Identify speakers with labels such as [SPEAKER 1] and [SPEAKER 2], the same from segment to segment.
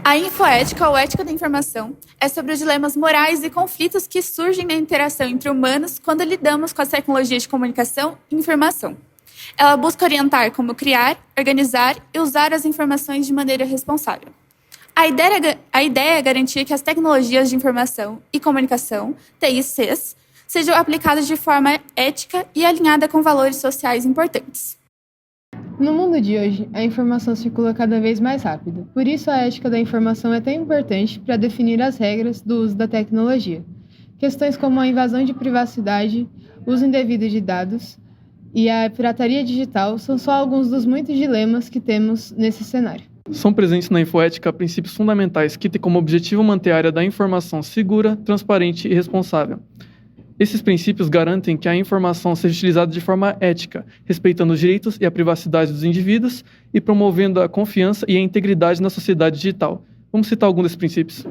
[SPEAKER 1] A infoética ou ética da informação é sobre os dilemas morais e conflitos que surgem na interação entre humanos quando lidamos com as tecnologias de comunicação e informação. Ela busca orientar como criar, organizar e usar as informações de maneira responsável. A ideia é garantir que as tecnologias de informação e comunicação, TICs, sejam aplicadas de forma ética e alinhada com valores sociais importantes.
[SPEAKER 2] No mundo de hoje, a informação circula cada vez mais rápido. Por isso, a ética da informação é tão importante para definir as regras do uso da tecnologia. Questões como a invasão de privacidade, uso indevido de dados e a pirataria digital são só alguns dos muitos dilemas que temos nesse cenário.
[SPEAKER 3] São presentes na infoética princípios fundamentais que têm como objetivo manter a área da informação segura, transparente e responsável. Esses princípios garantem que a informação seja utilizada de forma ética, respeitando os direitos e a privacidade dos indivíduos e promovendo a confiança e a integridade na sociedade digital. Vamos citar alguns desses princípios.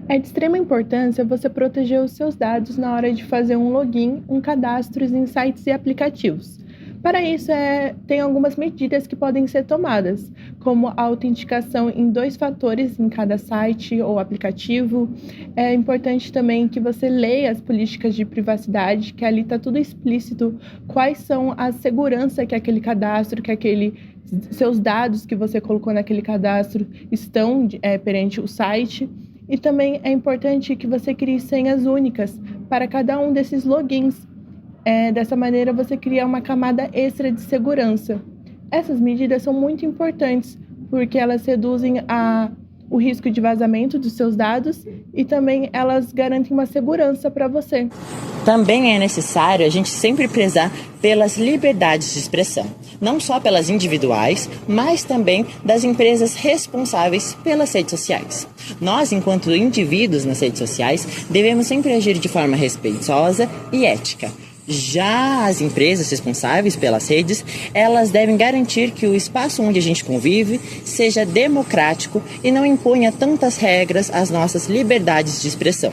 [SPEAKER 4] É de extrema importância você proteger os seus dados na hora de fazer um login, um cadastro em sites e aplicativos. Para isso, tem algumas medidas que podem ser tomadas, como a autenticação em 2 fatores em cada site ou aplicativo. É importante também que você leia as políticas de privacidade, que ali está tudo explícito, quais são a segurança que aquele cadastro, seus dados que você colocou naquele cadastro estão perante o site. E também é importante que você crie senhas únicas para cada um desses logins. Dessa maneira, você cria uma camada extra de segurança. Essas medidas são muito importantes, porque elas reduzem o risco de vazamento dos seus dados e também elas garantem uma segurança para você.
[SPEAKER 5] Também é necessário a gente sempre prezar pelas liberdades de expressão, não só pelas individuais, mas também das empresas responsáveis pelas redes sociais. Nós, enquanto indivíduos nas redes sociais, devemos sempre agir de forma respeitosa e ética. Já as empresas responsáveis pelas redes, elas devem garantir que o espaço onde a gente convive seja democrático e não imponha tantas regras às nossas liberdades de expressão.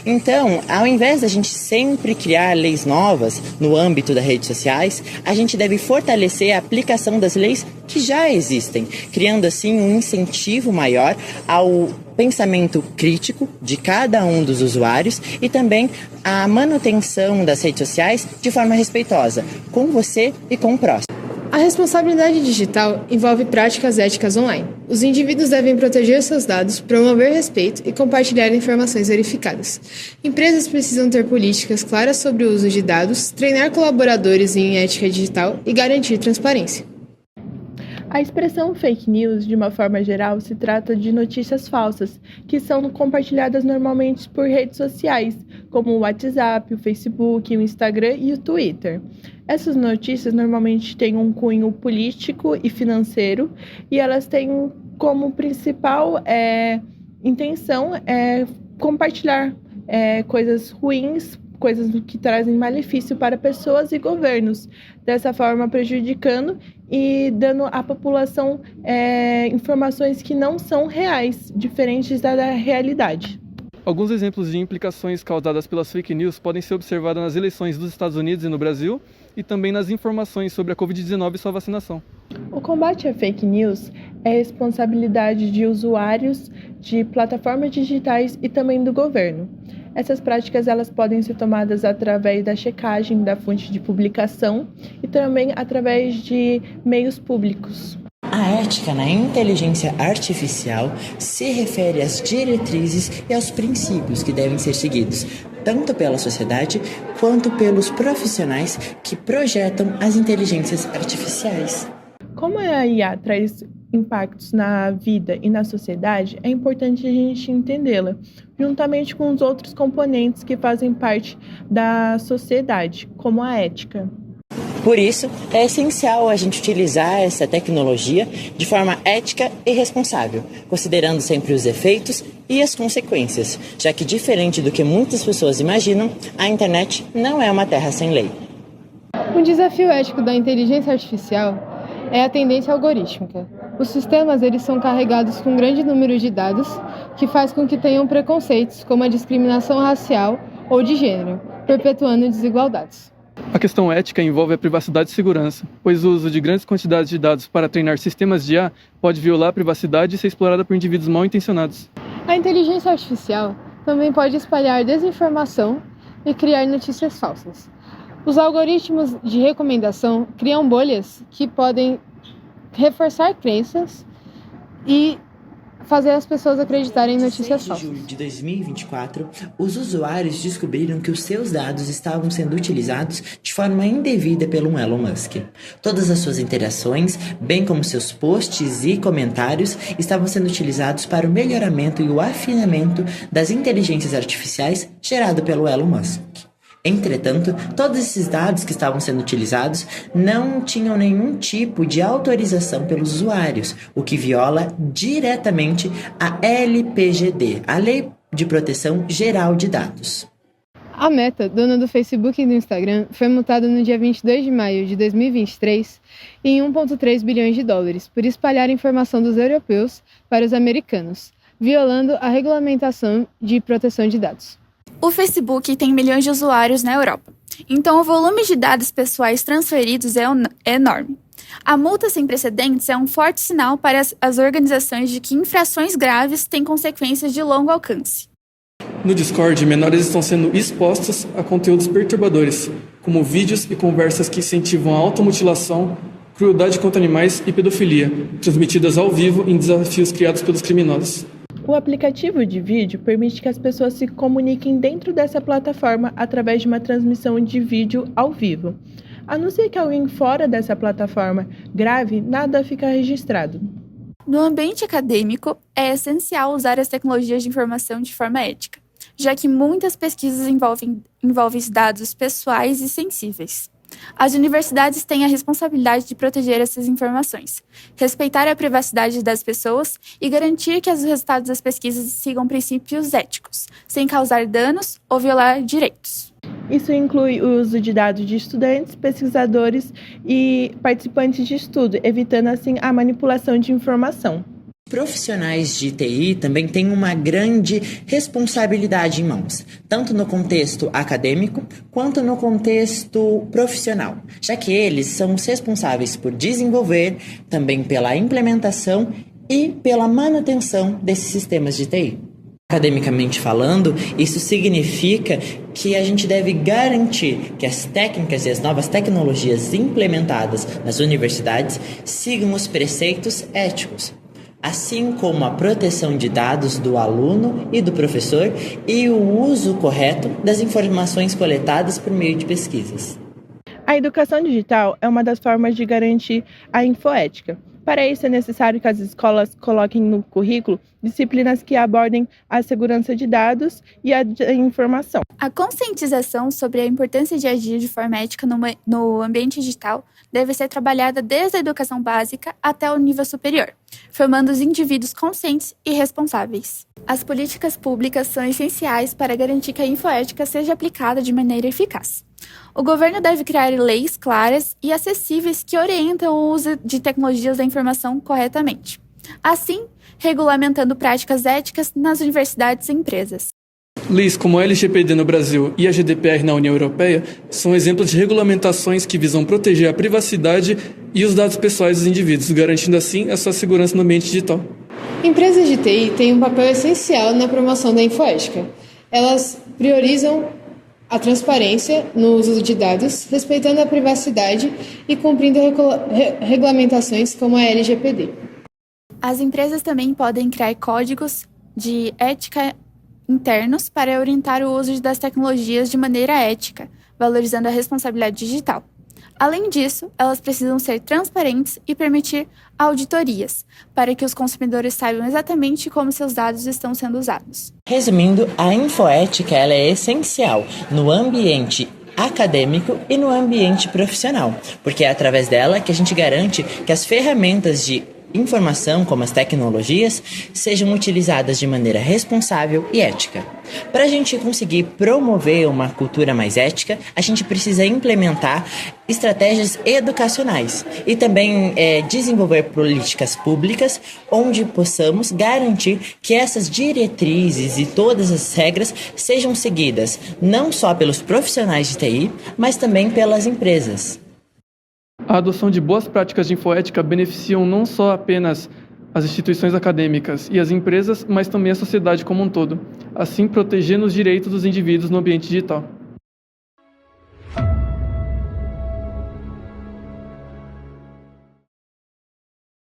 [SPEAKER 5] Então, ao invés da gente sempre criar leis novas no âmbito das redes sociais, a gente deve fortalecer a aplicação das leis que já existem, criando assim um incentivo maior ao pensamento crítico de cada um dos usuários e também a manutenção das redes sociais de forma respeitosa, com você e com o próximo.
[SPEAKER 2] A responsabilidade digital envolve práticas éticas online. Os indivíduos devem proteger seus dados, promover respeito e compartilhar informações verificadas. Empresas precisam ter políticas claras sobre o uso de dados, treinar colaboradores em ética digital e garantir transparência.
[SPEAKER 4] A expressão fake news, de uma forma geral, se trata de notícias falsas, que são compartilhadas normalmente por redes sociais, como o WhatsApp, o Facebook, o Instagram e o Twitter. Essas notícias normalmente têm um cunho político e financeiro, e elas têm como principal intenção compartilhar coisas ruins, coisas que trazem malefício para pessoas e governos, dessa forma prejudicando e dando à população informações que não são reais, diferentes da realidade.
[SPEAKER 3] Alguns exemplos de implicações causadas pelas fake news podem ser observados nas eleições dos Estados Unidos e no Brasil e também nas informações sobre a Covid-19 e sua vacinação.
[SPEAKER 4] O combate à fake news é responsabilidade de usuários, de plataformas digitais e também do governo. Essas práticas elas podem ser tomadas através da checagem da fonte de publicação e também através de meios públicos.
[SPEAKER 5] A ética na inteligência artificial se refere às diretrizes e aos princípios que devem ser seguidos, tanto pela sociedade quanto pelos profissionais que projetam as inteligências artificiais.
[SPEAKER 4] Como a IA traz impactos na vida e na sociedade, é importante a gente entendê-la, juntamente com os outros componentes que fazem parte da sociedade, como a ética.
[SPEAKER 5] Por isso, é essencial a gente utilizar essa tecnologia de forma ética e responsável, considerando sempre os efeitos e as consequências, já que, diferente do que muitas pessoas imaginam, a internet não é uma terra sem lei.
[SPEAKER 2] Um desafio ético da inteligência artificial é a tendência algorítmica. Os sistemas eles são carregados com um grande número de dados que faz com que tenham preconceitos, como a discriminação racial ou de gênero, perpetuando desigualdades.
[SPEAKER 3] A questão ética envolve a privacidade e segurança, pois o uso de grandes quantidades de dados para treinar sistemas de IA pode violar a privacidade e ser explorada por indivíduos mal intencionados.
[SPEAKER 2] A inteligência artificial também pode espalhar desinformação e criar notícias falsas. Os algoritmos de recomendação criam bolhas que podem reforçar crenças e fazer as pessoas acreditarem em notícias falsas.
[SPEAKER 5] Em julho de 2024, os usuários descobriram que os seus dados estavam sendo utilizados de forma indevida pelo Elon Musk. Todas as suas interações, bem como seus posts e comentários, estavam sendo utilizados para o melhoramento e o afinamento das inteligências artificiais gerado pelo Elon Musk. Entretanto, todos esses dados que estavam sendo utilizados não tinham nenhum tipo de autorização pelos usuários, o que viola diretamente a LPGD, a Lei de Proteção Geral de Dados.
[SPEAKER 2] A Meta, dona do Facebook e do Instagram, foi multada no dia 22 de maio de 2023 em 1,3 bilhões de dólares por espalhar informação dos europeus para os americanos, violando a regulamentação de proteção de dados.
[SPEAKER 1] O Facebook tem milhões de usuários na Europa, então o volume de dados pessoais transferidos é enorme. A multa sem precedentes é um forte sinal para as organizações de que infrações graves têm consequências de longo alcance.
[SPEAKER 3] No Discord, menores estão sendo expostos a conteúdos perturbadores, como vídeos e conversas que incentivam a automutilação, crueldade contra animais e pedofilia, transmitidas ao vivo em desafios criados pelos criminosos.
[SPEAKER 4] O aplicativo de vídeo permite que as pessoas se comuniquem dentro dessa plataforma através de uma transmissão de vídeo ao vivo. A não ser que alguém fora dessa plataforma grave, nada fica registrado.
[SPEAKER 1] No ambiente acadêmico, é essencial usar as tecnologias de informação de forma ética, já que muitas pesquisas envolvem dados pessoais e sensíveis. As universidades têm a responsabilidade de proteger essas informações, respeitar a privacidade das pessoas e garantir que os resultados das pesquisas sigam princípios éticos, sem causar danos ou violar direitos.
[SPEAKER 4] Isso inclui o uso de dados de estudantes, pesquisadores e participantes de estudo, evitando assim a manipulação de informação.
[SPEAKER 5] Profissionais de TI também têm uma grande responsabilidade em mãos, tanto no contexto acadêmico quanto no contexto profissional, já que eles são os responsáveis por desenvolver, também pela implementação e pela manutenção desses sistemas de TI. Academicamente falando, isso significa que a gente deve garantir que as técnicas e as novas tecnologias implementadas nas universidades sigam os preceitos éticos, assim como a proteção de dados do aluno e do professor e o uso correto das informações coletadas por meio de pesquisas.
[SPEAKER 4] A educação digital é uma das formas de garantir a infoética. Para isso, é necessário que as escolas coloquem no currículo disciplinas que abordem a segurança de dados e a informação.
[SPEAKER 1] A conscientização sobre a importância de agir de forma ética no ambiente digital deve ser trabalhada desde a educação básica até o nível superior, formando os indivíduos conscientes e responsáveis. As políticas públicas são essenciais para garantir que a infoética seja aplicada de maneira eficaz. O governo deve criar leis claras e acessíveis que orientam o uso de tecnologias da informação corretamente, assim, regulamentando práticas éticas nas universidades e empresas.
[SPEAKER 3] Leis como a LGPD no Brasil e a GDPR na União Europeia são exemplos de regulamentações que visam proteger a privacidade e os dados pessoais dos indivíduos, garantindo assim a sua segurança no ambiente digital.
[SPEAKER 2] Empresas de TI têm um papel essencial na promoção da infoética. Elas priorizam a transparência no uso de dados, respeitando a privacidade e cumprindo regulamentações como a LGPD.
[SPEAKER 1] As empresas também podem criar códigos de ética internos para orientar o uso das tecnologias de maneira ética, valorizando a responsabilidade digital. Além disso, elas precisam ser transparentes e permitir auditorias, para que os consumidores saibam exatamente como seus dados estão sendo usados.
[SPEAKER 5] Resumindo, a infoética ela é essencial no ambiente acadêmico e no ambiente profissional, porque é através dela que a gente garante que as ferramentas de informação, como as tecnologias, sejam utilizadas de maneira responsável e ética. Para a gente conseguir promover uma cultura mais ética, a gente precisa implementar estratégias educacionais e também desenvolver políticas públicas onde possamos garantir que essas diretrizes e todas as regras sejam seguidas não só pelos profissionais de TI, mas também pelas empresas.
[SPEAKER 3] A adoção de boas práticas de infoética beneficiam não só apenas as instituições acadêmicas e as empresas, mas também a sociedade como um todo, assim protegendo os direitos dos indivíduos no ambiente digital.